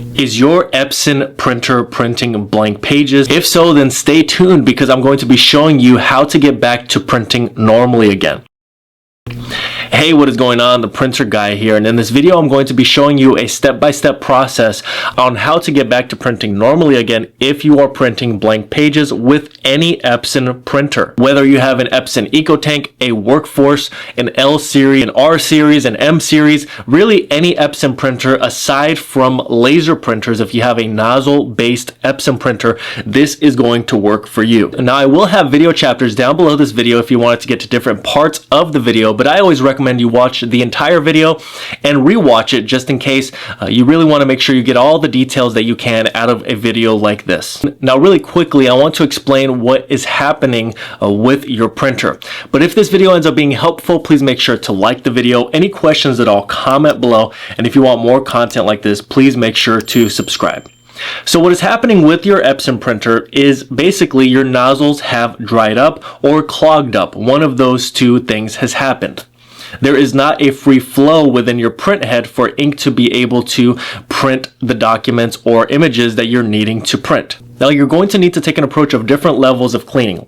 Is your Epson printer printing blank pages? If so, then stay tuned because I'm going to be showing you how to get back to printing normally again. Hey, what is going on? The printer guy here, and in this video I'm going to be showing you a step-by-step process on how to get back to printing normally again if you are printing blank pages with any Epson printer. Whether you have an Epson EcoTank, a Workforce, an L series, an R series, an M series, really any Epson printer aside from laser printers. If you have a nozzle-based Epson printer, this is going to work for you. Now, I will have video chapters down below this video if you wanted to get to different parts of the video, but I always recommend you watch the entire video and rewatch it just in case. You really want to make sure you get all the details that you can out of a video like this. Now, really quickly, I want to explain what is happening with your printer. But if this video ends up being helpful, please make sure to like the video. Any questions at all, comment below. And if you want more content like this, please make sure to subscribe. So what is happening with your Epson printer is basically your nozzles have dried up or clogged up. One of those two things has happened. There is not a free flow within your print head for ink to be able to print the documents or images that you're needing to print. Now, you're going to need to take an approach of different levels of cleaning.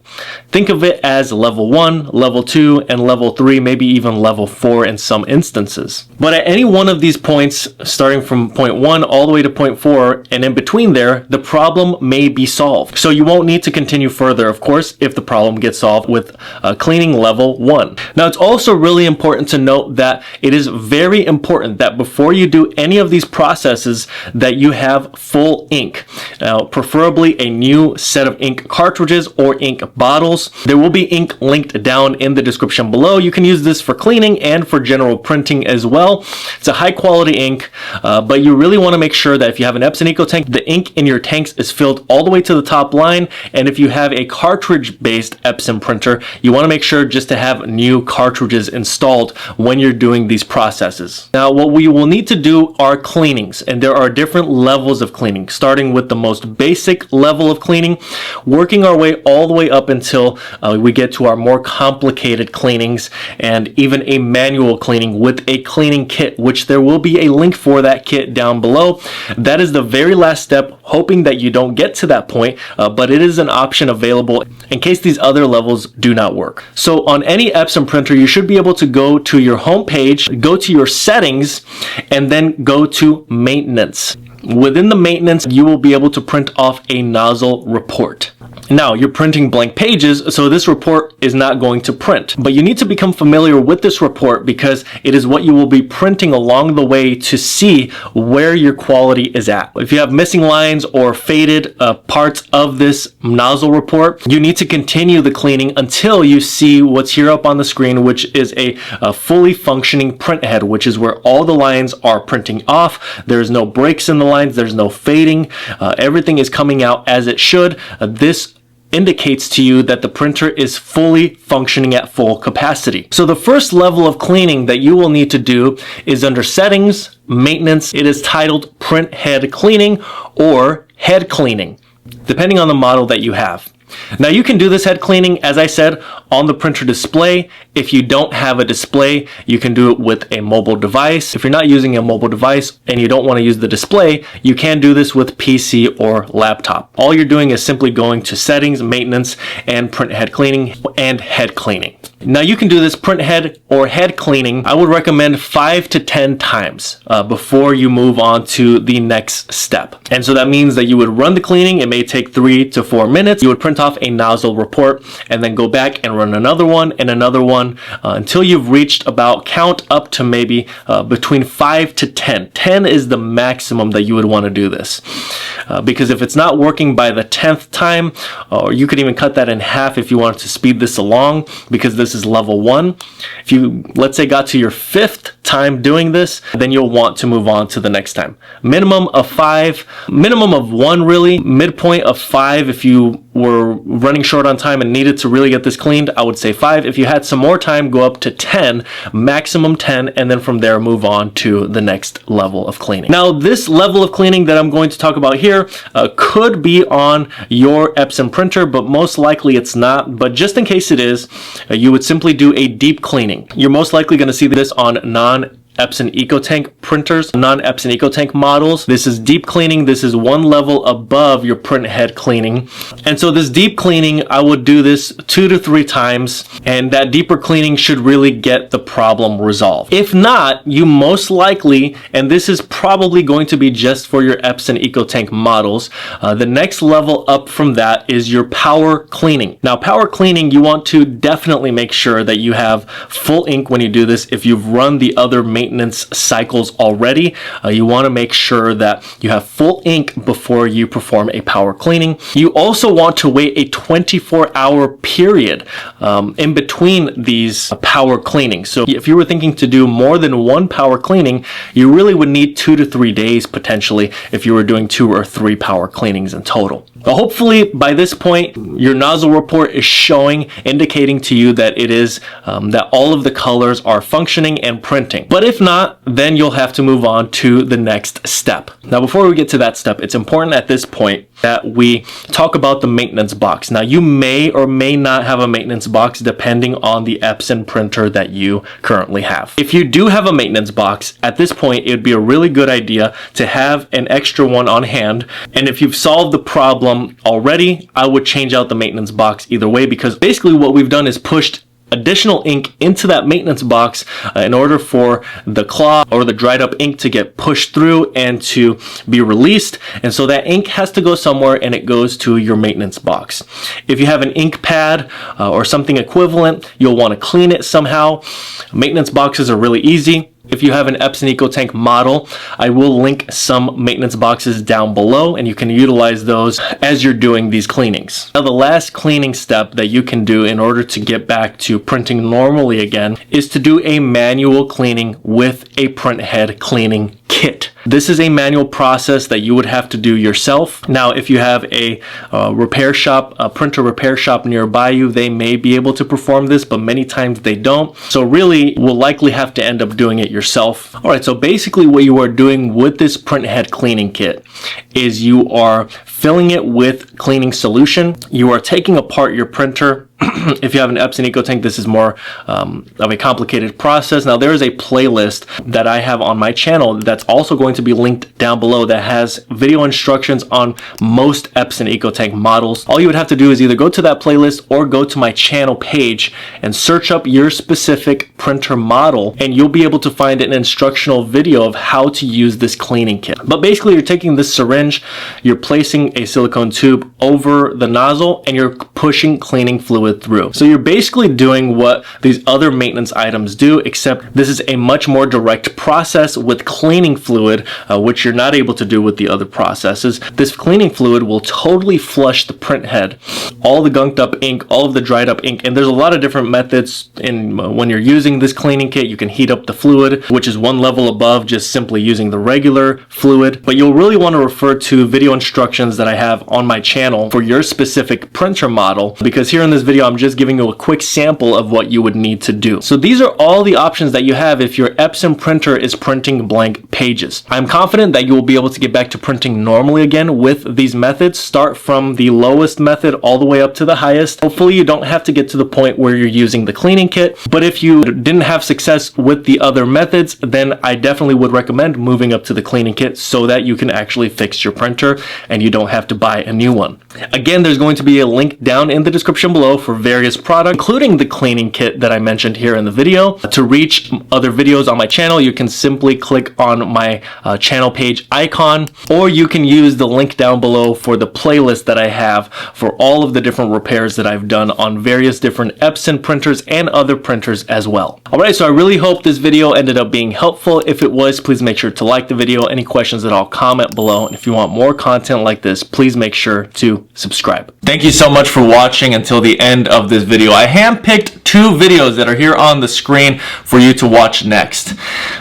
Think of it as level 1, level 2, and level 3, maybe even level 4 in some instances. But at any one of these points, starting from point 1 all the way to point 4, and in between there, the problem may be solved. So you won't need to continue further, of course, if the problem gets solved with cleaning level 1. Now, it's also really important to note that it is very important that before you do any of these processes that you have full ink. Now, preferably a new set of ink cartridges or ink bottles. There will be ink linked down in the description below. You can use this for cleaning and for general printing as well. It's a high quality ink, but you really want to make sure that if you have an Epson EcoTank, the ink in your tanks is filled all the way to the top line. And if you have a cartridge based Epson printer, you want to make sure just to have new cartridges installed when you're doing these processes. Now, what we will need to do are cleanings, and there are different levels of cleaning, starting with the most basic level of cleaning, working our way all the way up until we get to our more complicated cleanings and even a manual cleaning with a cleaning kit, which there will be a link for that kit down below. That is the very last step, hoping that you don't get to that point, but it is an option available in case these other levels do not work. So on any Epson printer, you should be able to go to your home page, go to your settings, and then go to maintenance. Within the maintenance, you will be able to print off a nozzle report. Now, you're printing blank pages, so this report is not going to print. But you need to become familiar with this report because it is what you will be printing along the way to see where your quality is at. If you have missing lines or faded parts of this nozzle report, you need to continue the cleaning until you see what's here up on the screen, which is a fully functioning print head, which is where all the lines are printing off. There's no breaks in the lines, there's no fading. Everything is coming out as it should. This indicates to you that the printer is fully functioning at full capacity. So the first level of cleaning that you will need to do is under settings, maintenance. It is titled print head cleaning or head cleaning, depending on the model that you have. Now, you can do this head cleaning, as I said, on the printer display. If you don't have a display, you can do it with a mobile device. If you're not using a mobile device and you don't want to use the display, you can do this with PC or laptop. All you're doing is simply going to settings, maintenance, and print head cleaning and head cleaning. Now, you can do this print head or head cleaning. I would recommend 5 to 10 times before you move on to the next step. And so that means that you would run the cleaning. It may take 3 to 4 minutes. You would print off a nozzle report and then go back and run another one and another one until you've reached about, count up to maybe between 5 to 10. 10 is the maximum that you would want to do this. Because if it's not working by the 10th time, or you could even cut that in half if you wanted to speed this along, because this is level 1. If you, let's say, got to your 5th time doing this, then you'll want to move on to the next time. Minimum of 5, minimum of 1 really, midpoint of 5 if you were running short on time and needed to really get this cleaned, I would say 5. If you had some more time, go up to 10, maximum 10, and then from there move on to the next level of cleaning. Now, this level of cleaning that I'm going to talk about here could be on your Epson printer, but most likely it's not. But just in case it is, you would simply do a deep cleaning. You're most likely going to see this on Epson EcoTank printers, non-Epson EcoTank models. This is deep cleaning. This is one level above your print head cleaning. And so this deep cleaning, I would do this 2 to 3 times, and that deeper cleaning should really get the problem resolved. If not, you most likely, and this is probably going to be just for your Epson EcoTank models, the next level up from that is your power cleaning. Now, power cleaning, you want to definitely make sure that you have full ink when you do this. If you've run the other maintenance cycles already, you want to make sure that you have full ink before you perform a power cleaning. You also want to wait a 24-hour period in between these power cleanings. So if you were thinking to do more than one power cleaning, you really would need 2 to 3 days potentially if you were doing 2 or 3 power cleanings in total. But hopefully by this point, your nozzle report is showing, indicating to you that it is that all of the colors are functioning and printing. But if not, then you'll have to move on to the next step. Now, before we get to that step, it's important at this point that we talk about the maintenance box. Now, you may or may not have a maintenance box depending on the Epson printer that you currently have. If you do have a maintenance box, at this point, it would be a really good idea to have an extra one on hand. And if you've solved the problem already, I would change out the maintenance box either way, because basically what we've done is pushed additional ink into that maintenance box in order for the cloth or the dried up ink to get pushed through and to be released. And so that ink has to go somewhere, and it goes to your maintenance box. If you have an ink pad or something equivalent, you'll want to clean it somehow. Maintenance boxes are really easy. If you have an Epson EcoTank model, I will link some maintenance boxes down below, and you can utilize those as you're doing these cleanings. Now, the last cleaning step that you can do in order to get back to printing normally again is to do a manual cleaning with a print head cleaning kit. This is a manual process that you would have to do yourself. Now, if you have a repair shop, a printer repair shop nearby you, they may be able to perform this, but many times they don't. So really, we'll likely have to end up doing it yourself. All right, so basically what you are doing with this print head cleaning kit is you are filling it with cleaning solution. You are taking apart your printer. If you have an Epson EcoTank, this is more of a complicated process. Now, there is a playlist that I have on my channel that's also going to be linked down below that has video instructions on most Epson EcoTank models. All you would have to do is either go to that playlist or go to my channel page and search up your specific printer model, and you'll be able to find an instructional video of how to use this cleaning kit. But basically, you're taking this syringe, you're placing a silicone tube over the nozzle, and you're pushing cleaning fluid through. So you're basically doing what these other maintenance items do, except this is a much more direct process with cleaning fluid, which you're not able to do with the other processes. This cleaning fluid will totally flush the print head, all the gunked up ink, all of the dried up ink, and there's a lot of different methods when you're using this cleaning kit. You can heat up the fluid, which is one level above just simply using the regular fluid, but you'll really want to refer to video instructions that I have on my channel for your specific printer model, because here in this video, I'm just giving you a quick sample of what you would need to do. So these are all the options that you have if your Epson printer is printing blank pages. I'm confident that you will be able to get back to printing normally again with these methods. Start from the lowest method all the way up to the highest. Hopefully you don't have to get to the point where you're using the cleaning kit, but if you didn't have success with the other methods, then I definitely would recommend moving up to the cleaning kit so that you can actually fix your printer and you don't have to buy a new one. Again, there's going to be a link down in the description below for various products, including the cleaning kit that I mentioned here in the video. To reach other videos on my channel, you can simply click on my channel page icon, or you can use the link down below for the playlist that I have for all of the different repairs that I've done on various different Epson printers and other printers as well. Alright, so I really hope this video ended up being helpful. If it was, please make sure to like the video. Any questions at all, comment below. And if you want more content like this, please make sure to subscribe. Thank you so much for watching until the end of this video. I handpicked 2 videos that are here on the screen for you to watch next.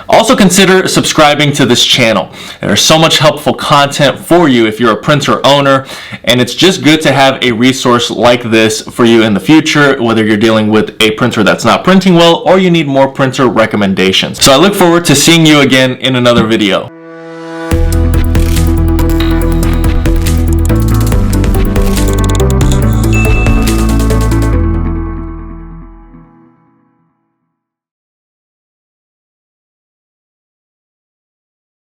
Also consider subscribing to this channel. There's so much helpful content for you if you're a printer owner, and it's just good to have a resource like this for you in the future, whether you're dealing with a printer that's not printing well or you need more printer recommendations. So I look forward to seeing you again in another video.